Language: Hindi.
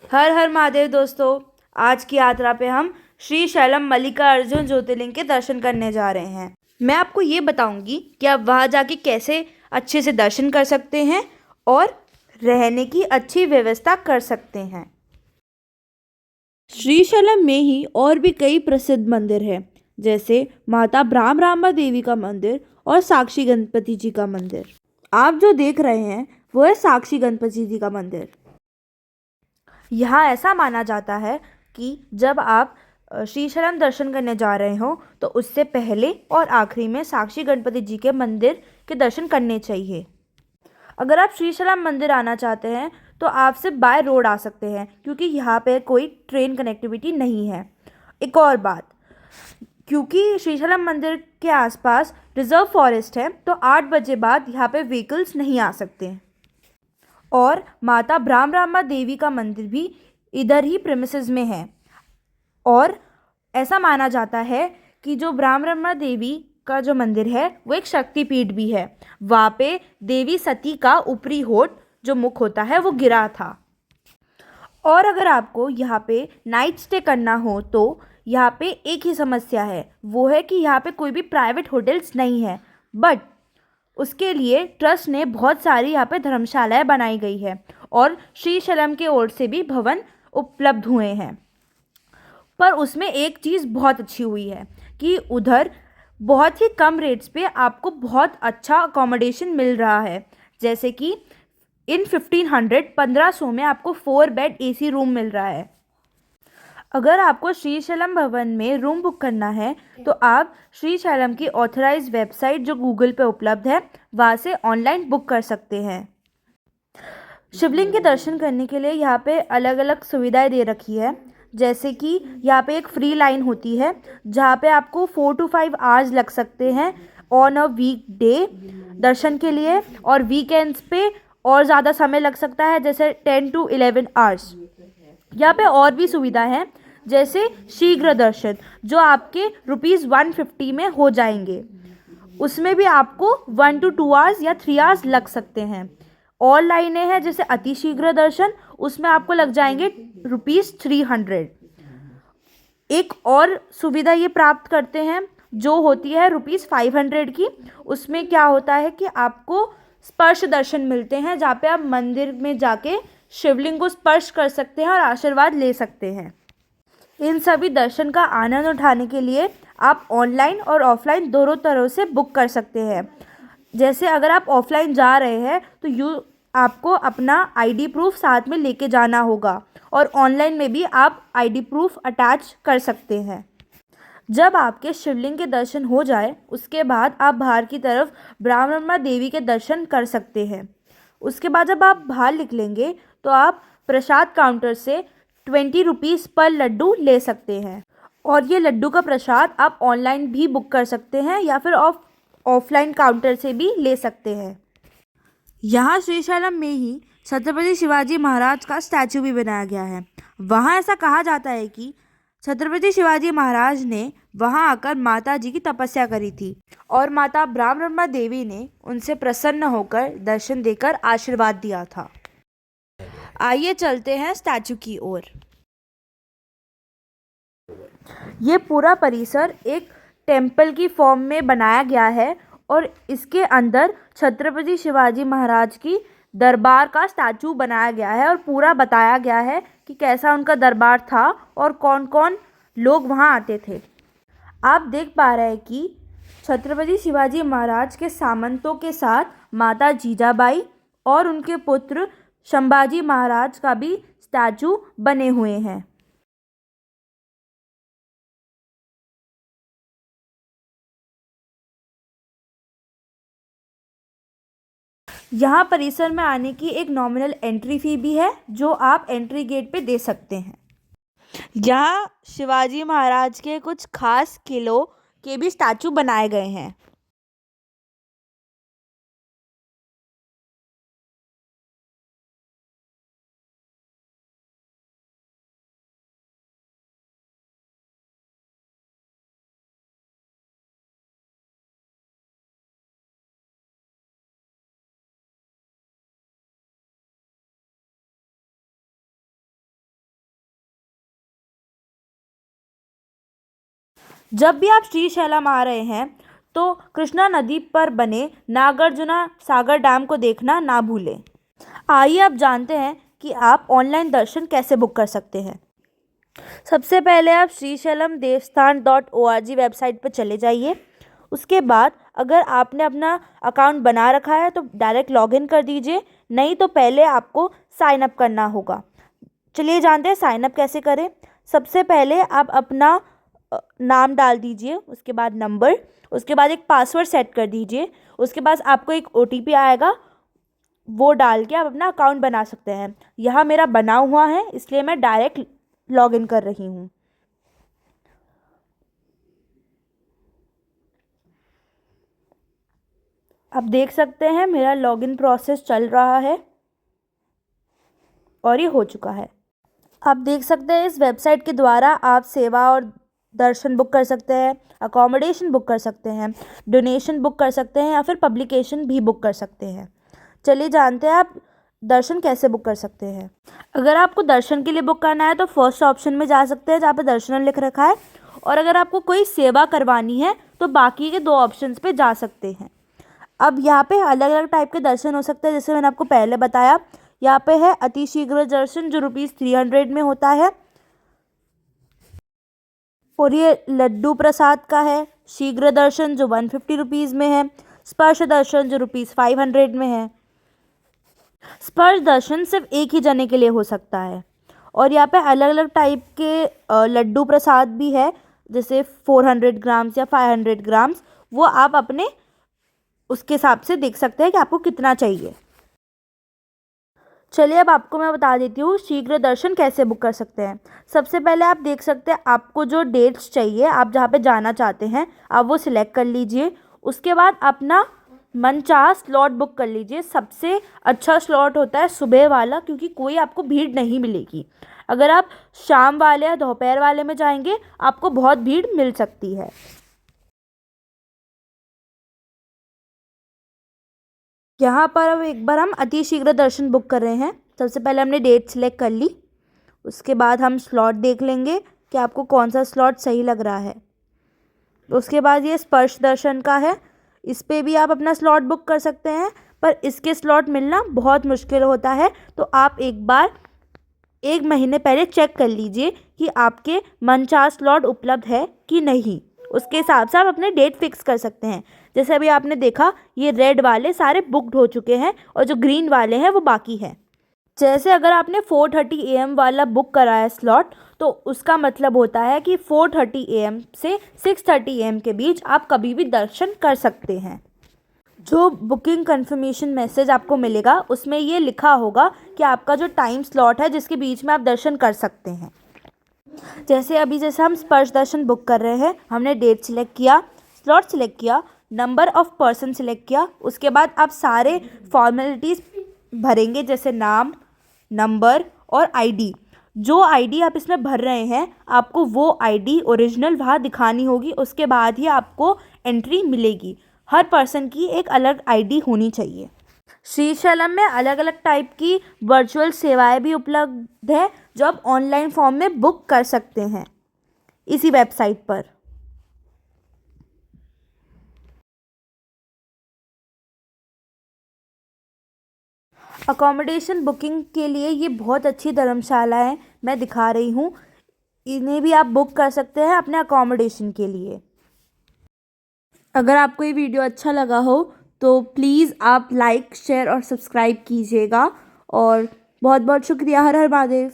हर हर महादेव दोस्तों। आज की यात्रा पे हम श्री शैलम मल्लिकार्जुन ज्योतिर्लिंग के दर्शन करने जा रहे हैं। मैं आपको ये बताऊंगी कि आप वहाँ जाके कैसे अच्छे से दर्शन कर सकते हैं और रहने की अच्छी व्यवस्था कर सकते हैं। श्रीशैलम में ही और भी कई प्रसिद्ध मंदिर हैं, जैसे माता ब्राह्मरांबा देवी का मंदिर और साक्षी गणपति जी का मंदिर। आप जो देख रहे हैं वो है साक्षी गणपति जी का मंदिर। यहाँ ऐसा माना जाता है कि जब आप श्रीशैलम दर्शन करने जा रहे हो तो उससे पहले और आखिरी में साक्षी गणपति जी के मंदिर के दर्शन करने चाहिए। अगर आप श्रीशैलम मंदिर आना चाहते हैं तो आप सिर्फ बाय रोड आ सकते हैं, क्योंकि यहाँ पे कोई ट्रेन कनेक्टिविटी नहीं है। एक और बात, क्योंकि श्रीशैलम मंदिर के आसपास रिजर्व फॉरेस्ट है तो 8 बजे बाद यहाँ पे व्हीकल्स नहीं आ सकते। और माता ब्राह्मरांबा देवी का मंदिर भी इधर ही प्रेमिसेस में है। और ऐसा माना जाता है कि जो ब्राह्मरांबा देवी का जो मंदिर है वो एक शक्तिपीठ भी है। वहाँ पे देवी सती का ऊपरी होठ जो मुख होता है वो गिरा था। और अगर आपको यहाँ पे नाइट स्टे करना हो तो यहाँ पे एक ही समस्या है, वो है कि यहाँ पे कोई भी प्राइवेट होटल्स नहीं है। बट उसके लिए ट्रस्ट ने बहुत सारी यहाँ पे धर्मशालाएं बनाई गई है और श्रीशैलम के ओर से भी भवन उपलब्ध हुए हैं। पर उसमें एक चीज़ बहुत अच्छी हुई है कि उधर बहुत ही कम रेट्स पे आपको बहुत अच्छा अकोमोडेशन मिल रहा है। जैसे कि इन 1500 में आपको 4 बेड AC रूम मिल रहा है। अगर आपको श्रीशैलम भवन में रूम बुक करना है तो आप श्रीशैलम की ऑथराइज वेबसाइट जो गूगल पे उपलब्ध है वहाँ से ऑनलाइन बुक कर सकते हैं। शिवलिंग के दर्शन करने के लिए यहाँ पे अलग अलग सुविधाएं दे रखी है। जैसे कि यहाँ पे एक फ्री लाइन होती है जहाँ पे आपको 4 to 5 आवर्स लग सकते हैं ऑन अ वीक डे दर्शन के लिए, और वीकेंड्स पे और ज़्यादा समय लग सकता है, जैसे 10 to 11 आवर्स। यहाँ पे और भी सुविधा है, जैसे शीघ्र दर्शन जो आपके ₹150 में हो जाएंगे। उसमें भी आपको 1 to 2 आवर्स या 3 आवर्स लग सकते हैं। और लाइनें हैं जैसे अति शीघ्र दर्शन, उसमें आपको लग जाएंगे ₹300। एक और सुविधा ये प्राप्त करते हैं जो होती है ₹500 की। उसमें क्या होता है कि आपको स्पर्श दर्शन मिलते हैं, जहाँ पे आप मंदिर में जाके शिवलिंग को स्पर्श कर सकते हैं और आशीर्वाद ले सकते हैं। इन सभी दर्शन का आनंद उठाने के लिए आप ऑनलाइन और ऑफलाइन दोनों तरह से बुक कर सकते हैं। जैसे अगर आप ऑफलाइन जा रहे हैं तो आपको अपना ID प्रूफ साथ में लेके जाना होगा, और ऑनलाइन में भी आप ID प्रूफ अटैच कर सकते हैं। जब आपके शिवलिंग के दर्शन हो जाए उसके बाद आप बाहर की तरफ ब्राह्मणमा देवी के दर्शन कर सकते हैं। उसके बाद जब आप बाहर निकलेंगे तो आप प्रसाद काउंटर से ₹20 पर लड्डू ले सकते हैं। और ये लड्डू का प्रसाद आप ऑनलाइन भी बुक कर सकते हैं या फिर ऑफलाइन काउंटर से भी ले सकते हैं। यहाँ श्रीशैलम में ही छत्रपति शिवाजी महाराज का स्टैचू भी बनाया गया है। वहाँ ऐसा कहा जाता है कि छत्रपति शिवाजी महाराज ने वहाँ आकर माता जी की तपस्या करी थी और माता ब्राह्मणमा देवी ने उनसे प्रसन्न होकर दर्शन देकर आशीर्वाद दिया था। आइए चलते हैं स्टैचू की ओर। ये पूरा परिसर एक टेम्पल की फॉर्म में बनाया गया है और इसके अंदर छत्रपति शिवाजी महाराज की दरबार का स्टैचू बनाया गया है और पूरा बताया गया है कि कैसा उनका दरबार था और कौन कौन लोग वहाँ आते थे। आप देख पा रहे हैं कि छत्रपति शिवाजी महाराज के सामंतों के साथ माता जीजाबाई और उनके पुत्र संभाजी महाराज का भी स्टैचू बने हुए हैं। यहाँ परिसर में आने की एक नॉमिनल एंट्री फ़ी भी है जो आप एंट्री गेट पे दे सकते हैं। यहाँ शिवाजी महाराज के कुछ खास किलों के भी स्टैचू बनाए गए हैं। जब भी आप श्रीशैलम आ रहे हैं तो कृष्णा नदी पर बने नागार्जुना सागर डैम को देखना ना भूलें। आइए अब जानते हैं कि आप ऑनलाइन दर्शन कैसे बुक कर सकते हैं। सबसे पहले आप श्रीशैलम देवस्थान .org वेबसाइट पर चले जाइए। उसके बाद अगर आपने अपना अकाउंट बना रखा है तो डायरेक्ट लॉगिन कर दीजिए, नहीं तो पहले आपको साइन अप करना होगा। चलिए जानते हैं साइन अप कैसे करें। सबसे पहले आप अपना नाम डाल दीजिए, उसके बाद नंबर, उसके बाद एक पासवर्ड सेट कर दीजिए। उसके बाद आपको एक OTP आएगा, वो डाल के आप अपना अकाउंट बना सकते हैं। यहाँ मेरा बना हुआ है इसलिए मैं डायरेक्ट लॉगिन कर रही हूँ। आप देख सकते हैं मेरा लॉगिन प्रोसेस चल रहा है और ये हो चुका है। आप देख सकते हैं इस वेबसाइट के द्वारा आप सेवा और दर्शन बुक कर सकते हैं, अकोमोडेशन बुक कर सकते हैं, डोनेशन बुक कर सकते हैं या फिर पब्लिकेशन भी बुक कर सकते हैं। चलिए जानते हैं आप दर्शन कैसे बुक कर सकते हैं। अगर आपको दर्शन के लिए बुक करना है तो फर्स्ट ऑप्शन में जा सकते हैं जहाँ पे दर्शन लिख रखा है, और अगर आपको कोई सेवा करवानी है तो बाकी के 2 ऑप्शंस पे जा सकते हैं। अब यहाँ पे अलग अलग टाइप के दर्शन हो सकते हैं, जैसे मैंने आपको पहले बताया। यहाँ पे है अति शीघ्र दर्शन जो ₹300 में होता है, और ये लड्डू प्रसाद का है। शीघ्र दर्शन जो ₹150 में है। स्पर्श दर्शन जो ₹500 में है। स्पर्श दर्शन सिर्फ एक ही जने के लिए हो सकता है। और यहाँ पे अलग अलग टाइप के लड्डू प्रसाद भी है, जैसे 400 ग्राम्स या 500 ग्राम्स। वो आप अपने उसके हिसाब से देख सकते हैं कि आपको कितना चाहिए। चलिए अब आपको मैं बता देती हूँ शीघ्र दर्शन कैसे बुक कर सकते हैं। सबसे पहले आप देख सकते हैं आपको जो डेट्स चाहिए, आप जहाँ पे जाना चाहते हैं आप वो सिलेक्ट कर लीजिए। उसके बाद अपना मनचाहा स्लॉट बुक कर लीजिए। सबसे अच्छा स्लॉट होता है सुबह वाला, क्योंकि कोई आपको भीड़ नहीं मिलेगी। अगर आप शाम वाले या दोपहर वाले में जाएंगे आपको बहुत भीड़ मिल सकती है। यहाँ पर अब एक बार हम अति शीघ्र दर्शन बुक कर रहे हैं। सबसे पहले हमने डेट सिलेक्ट कर ली, उसके बाद हम स्लॉट देख लेंगे कि आपको कौन सा स्लॉट सही लग रहा है। उसके बाद ये स्पर्श दर्शन का है, इस पे भी आप अपना स्लॉट बुक कर सकते हैं, पर इसके स्लॉट मिलना बहुत मुश्किल होता है। तो आप एक बार 1 महीने पहले चेक कर लीजिए कि आपके मनचाहा स्लॉट उपलब्ध है कि नहीं। उसके हिसाब से आप अपने डेट फिक्स कर सकते हैं। जैसे अभी आपने देखा ये रेड वाले सारे बुकड हो चुके हैं और जो ग्रीन वाले हैं वो बाकी हैं। जैसे अगर आपने 4:30 AM वाला बुक करा है स्लॉट, तो उसका मतलब होता है कि 4:30 AM से 6:30 AM के बीच आप कभी भी दर्शन कर सकते हैं। जो बुकिंग कंफर्मेशन मैसेज आपको मिलेगा उसमें ये लिखा होगा कि आपका जो टाइम स्लॉट है जिसके बीच में आप दर्शन कर सकते हैं। जैसे हम स्पर्श दर्शन बुक कर रहे हैं, हमने डेट सिलेक्ट किया, स्लॉट सिलेक्ट किया, नंबर ऑफ़ पर्सन सिलेक्ट किया। उसके बाद आप सारे फॉर्मेलिटीज़ भरेंगे, जैसे नाम, नंबर और ID। जो ID आप इसमें भर रहे हैं आपको वो ID ओरिजिनल वहाँ दिखानी होगी, उसके बाद ही आपको एंट्री मिलेगी। हर पर्सन की एक अलग ID होनी चाहिए। श्रीशैलम में अलग अलग टाइप की वर्चुअल सेवाएं भी उपलब्ध है जो आप ऑनलाइन फॉर्म में बुक कर सकते हैं इसी वेबसाइट पर। अकोमोडेशन बुकिंग के लिए ये बहुत अच्छी धर्मशाला है, मैं दिखा रही हूँ। इन्हें भी आप बुक कर सकते हैं अपने अकोमोडेशन के लिए। अगर आपको ये वीडियो अच्छा लगा हो तो प्लीज़ आप लाइक, शेयर और सब्सक्राइब कीजिएगा। और बहुत बहुत शुक्रिया। हर हर महादेव।